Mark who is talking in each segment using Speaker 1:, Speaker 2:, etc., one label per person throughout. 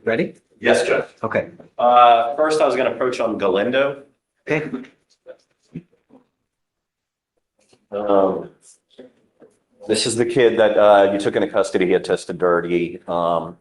Speaker 1: Ready?
Speaker 2: Yes, Judge.
Speaker 1: Okay.
Speaker 2: First, I was going to approach on Galindo.
Speaker 1: Okay.
Speaker 2: This is the kid that you took into custody. He had tested dirty. I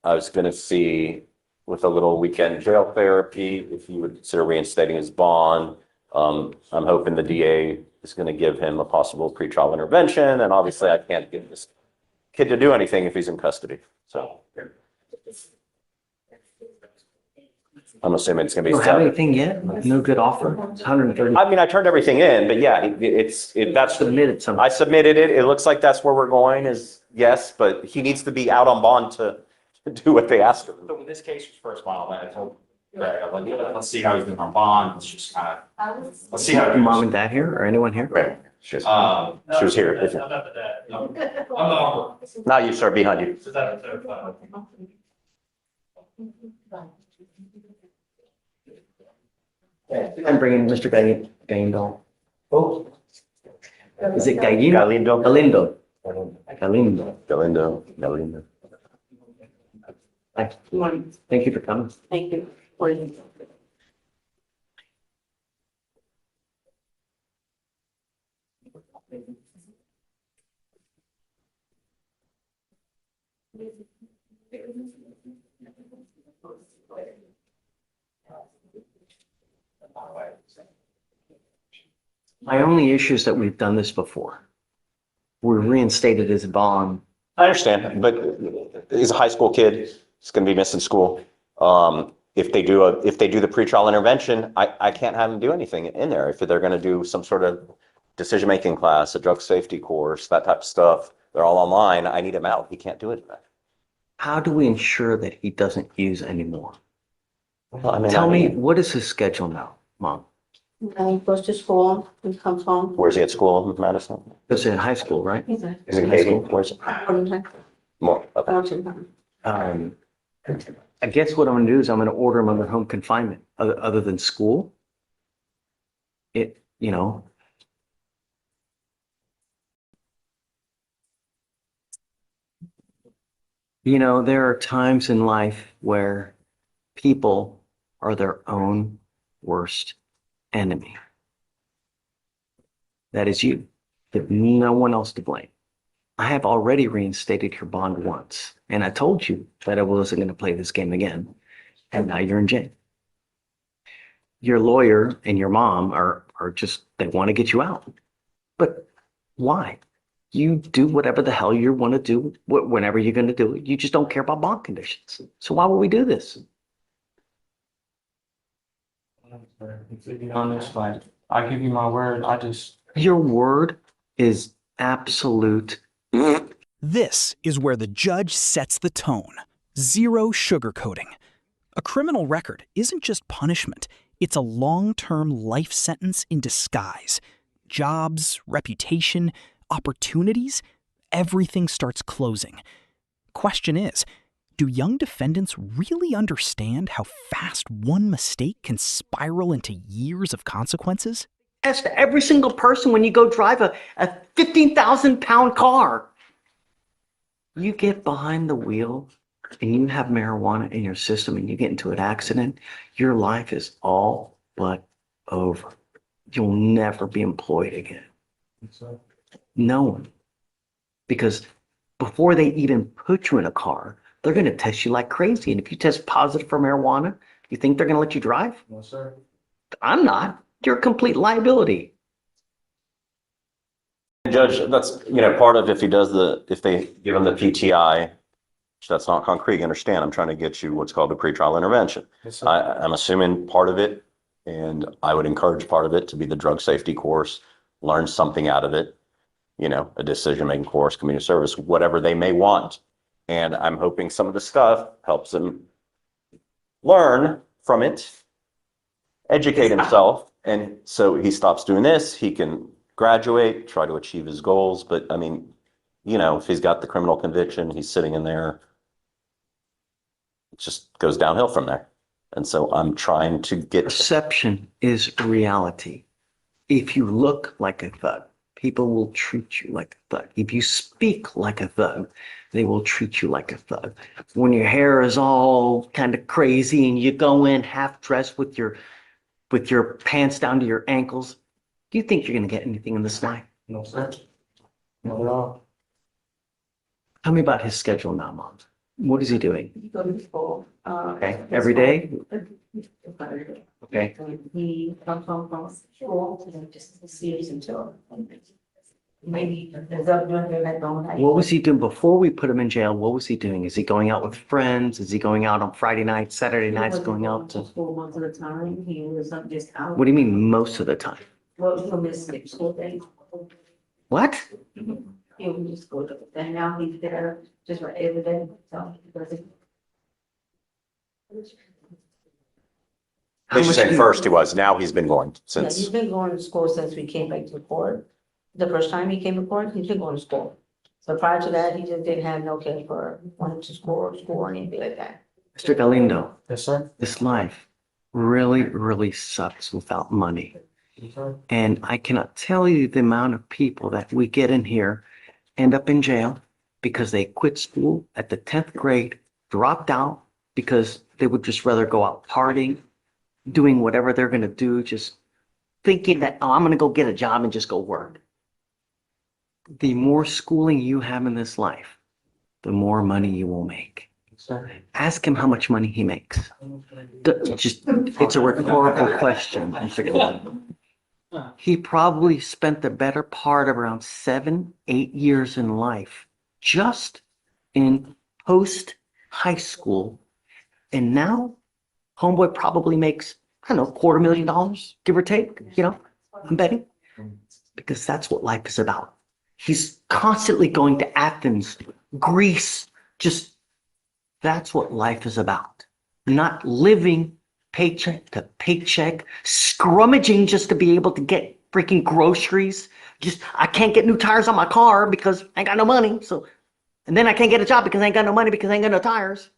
Speaker 2: was going to see with a little weekend jail therapy if you would consider reinstating his bond. I'm hoping the DA is going to give him a possible pretrial intervention, and obviously I can't get this kid to do anything if he's in custody. So I'm assuming it's going to be.
Speaker 1: You don't have anything yet? No good offer? It's 130.
Speaker 2: I mean, I turned everything in, but yeah, that's
Speaker 1: Submitted something.
Speaker 2: I submitted it. It looks like that's where we're going is yes, but he needs to be out on bond to do what they asked him.
Speaker 3: So when this case was first filed, I told Greg, I'm like, let's see how he's doing on bond. Let's just kind of, let's see how.
Speaker 1: Your mom and dad here or anyone here?
Speaker 2: Right. She was here. Not you, sir, behind you.
Speaker 1: I'm bringing Mr. Galindo. Oh. Is it Galindo?
Speaker 2: Galindo.
Speaker 1: Galindo. Galindo.
Speaker 2: Galindo. Galindo.
Speaker 1: Hi. Thank you for coming.
Speaker 4: Thank you.
Speaker 1: My only issue is that we've done this before. We're reinstated his bond.
Speaker 2: I understand, but he's a high school kid. He's going to be missing school. If they do the pretrial intervention, I can't have him do anything in there. If they're going to do some sort of decision-making class, a drug safety course, that type of stuff, they're all online. I need him out. He can't do it.
Speaker 1: How do we ensure that he doesn't use anymore?
Speaker 2: Well, I mean,
Speaker 1: Tell me, what is his schedule now, Mom?
Speaker 4: He goes to school and comes home.
Speaker 2: Where's he at school in Madison?
Speaker 1: He's in high school, right?
Speaker 4: He's a
Speaker 2: Is it Katie? Where's it? More. Okay.
Speaker 1: I guess what I'm going to do is I'm going to order him under home confinement other than school. You know. You know, there are times in life where people are their own worst enemy. That is you. There's no one else to blame. I have already reinstated your bond once, and I told you that I wasn't going to play this game again, and now you're in jail. Your lawyer and your mom are just, they want to get you out. But why? You do whatever the hell you want to do, whenever you're going to do it. You just don't care about bond conditions. So why would we do this?
Speaker 5: To be honest, like, I give you my word,
Speaker 1: Your word is absolute.
Speaker 6: This is where the judge sets the tone. Zero sugarcoating. A criminal record isn't just punishment. It's a long-term life sentence in disguise. Jobs, reputation, opportunities, everything starts closing. Question is, do young defendants really understand how fast one mistake can spiral into years of consequences?
Speaker 1: As to every single person when you go drive a 15,000-pound car. You get behind the wheel and you have marijuana in your system and you get into an accident, your life is all but over. You'll never be employed again. No one. Because before they even put you in a car, they're going to test you like crazy. And if you test positive for marijuana, you think they're going to let you drive?
Speaker 5: no, sir.
Speaker 1: I'm not. You're a complete liability.
Speaker 2: Judge, that's, part of if they give him the PTI, that's not concrete, you understand, I'm trying to get you what's called a pretrial intervention.
Speaker 5: Yes, sir.
Speaker 2: I'm assuming part of it, and I would encourage part of it to be the drug safety course, learn something out of it, a decision-making course, community service, whatever they may want. And I'm hoping some of the stuff helps him learn from it, educate himself, and so he stops doing this, he can graduate, try to achieve his goals. But I mean, if he's got the criminal conviction, he's sitting in there, it just goes downhill from there. And so I'm trying to get.
Speaker 1: Perception is reality. If you look like a thug, people will treat you like a thug. If you speak like a thug, they will treat you like a thug. When your hair is all kind of crazy and you go in half dressed with your pants down to your ankles, do you think you're going to get anything in this life?
Speaker 5: No, sir. Not at all.
Speaker 1: Tell me about his schedule now, Mom. What is he doing?
Speaker 4: He go to school.
Speaker 1: Okay, every day? Okay.
Speaker 4: He comes home from school and just sleeps until maybe there's up during the night all night.
Speaker 1: What was he doing before we put him in jail? What was he doing? Is he going out with friends? Is he going out on Friday nights, Saturday nights, going out to?
Speaker 4: School most of the time. He was up just out.
Speaker 1: What do you mean most of the time?
Speaker 4: Well, he'll miss school days.
Speaker 1: What?
Speaker 4: He would just go to, and now he's there just for every day, so he doesn't.
Speaker 2: They should say first he was, now he's been going
Speaker 4: Yeah, he's
Speaker 2: since,
Speaker 4: been going to school since we came back to court. The first time he came to court, he's been going to school. So prior to that, he just didn't have no care for wanting to school or anything like that.
Speaker 1: Mr. Galindo,
Speaker 5: Yes, sir.
Speaker 1: this life really, really sucks without money.
Speaker 5: Yes, sir.
Speaker 1: And I cannot tell you the amount of people that we get in here end up in jail because they quit school at the 10th grade, dropped out because they would just rather go out partying, doing whatever they're going to do, just thinking that, oh, I'm going to go get a job and just go work. The more schooling you have in this life, the more money you will make.
Speaker 5: Yes, sir.
Speaker 1: Ask him how much money he makes. It's a rhetorical question. Mr. Galindo. He probably spent the better part of around 7, 8 years in life just in post high school. And now homeboy probably makes, I don't know, $250,000, give or take, I'm betting. Because that's what life is about. He's constantly going to Athens, Greece, that's what life is about. Not living paycheck to paycheck, scrummaging just to be able to get freaking groceries. I can't get new tires on my car because I ain't got no money. And then I can't get a job because I ain't got no money because I ain't got no tires.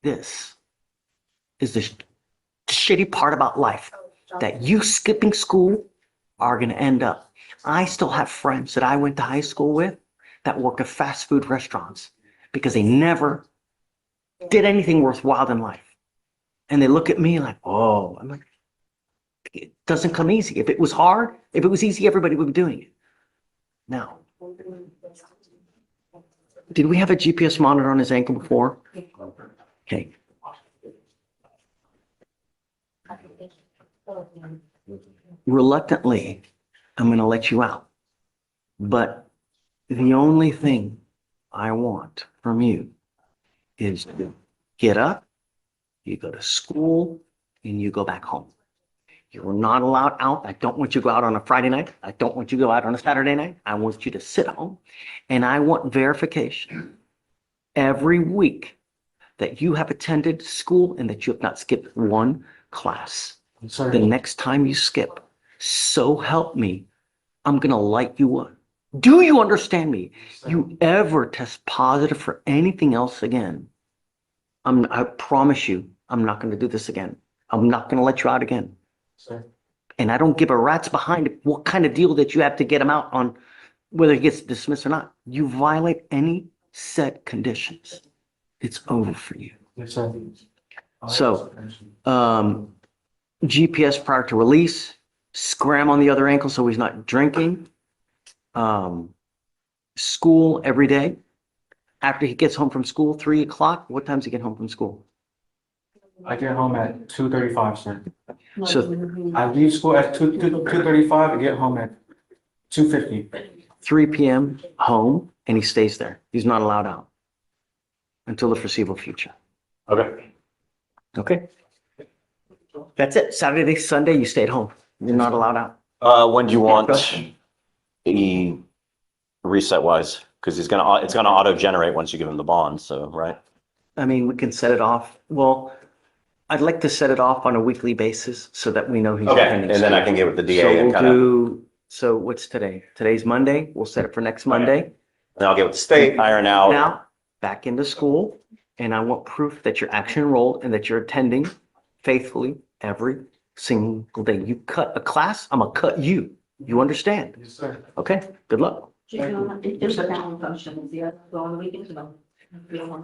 Speaker 1: This is the shitty part about life, that you skipping school are going to end up. I still have friends that I went to high school with that work at fast food restaurants because they never did anything worthwhile in life. And they look at me like, oh, I'm like, it doesn't come easy. If it was hard, if it was easy, everybody would be doing it. Now, did we have a GPS monitor on his ankle before? Okay. Reluctantly, I'm going to let you out. But the only thing I want from you is to get up, you go to school, and you go back home. You're not allowed out. I don't want you to go out on a Friday night. I don't want you to go out on a Saturday night. I want you to sit home. And I want verification every week that you have attended school and that you have not skipped one class.
Speaker 5: Yes, sir.
Speaker 1: The next time you skip, so help me, I'm going to light you up. Do you understand me? You ever test positive for anything else again, I promise you, I'm not going to do this again. I'm not going to let you out again.
Speaker 5: Sir.
Speaker 1: And I don't give a rat's behind what kind of deal that you have to get him out on, whether he gets dismissed or not. You violate any set conditions, it's over for you.
Speaker 5: Yes, sir.
Speaker 1: So, GPS prior to release, scram on the other ankle so he's not drinking, school every day. After he gets home from school, 3 o'clock, what time does he get home from school?
Speaker 5: I get home at 2:35, sir.
Speaker 1: So-
Speaker 5: I leave school at 2:35 and get home at 2:50.
Speaker 1: 3 p.m. home, and he stays there. He's not allowed out until the foreseeable future.
Speaker 2: okay.
Speaker 1: Okay? That's it. Saturday, Sunday, you stay at home. You're not allowed out.
Speaker 2: When do you want the reset wise? Because it's gonna auto generate once you give him the bond, so, right?
Speaker 1: I mean, we can set it off. Well, I'd like to set it off on a weekly basis so that we know he's
Speaker 2: Okay,
Speaker 1: attending
Speaker 2: and then I
Speaker 1: school.
Speaker 2: can get with the
Speaker 1: So
Speaker 2: DA and
Speaker 1: we'll
Speaker 2: kind of,
Speaker 1: do, so what's today? Today's Monday. We'll set it for next Monday.
Speaker 2: and I'll get with the state, iron out.
Speaker 1: Now, back into school, and I want proof that you're actually enrolled and that you're attending faithfully every single day. You cut a class, I'm gonna cut you. You understand?
Speaker 5: Yes, sir.
Speaker 1: Okay, good luck.
Speaker 4: It's a family function, the other, on the weekends, no. We don't want-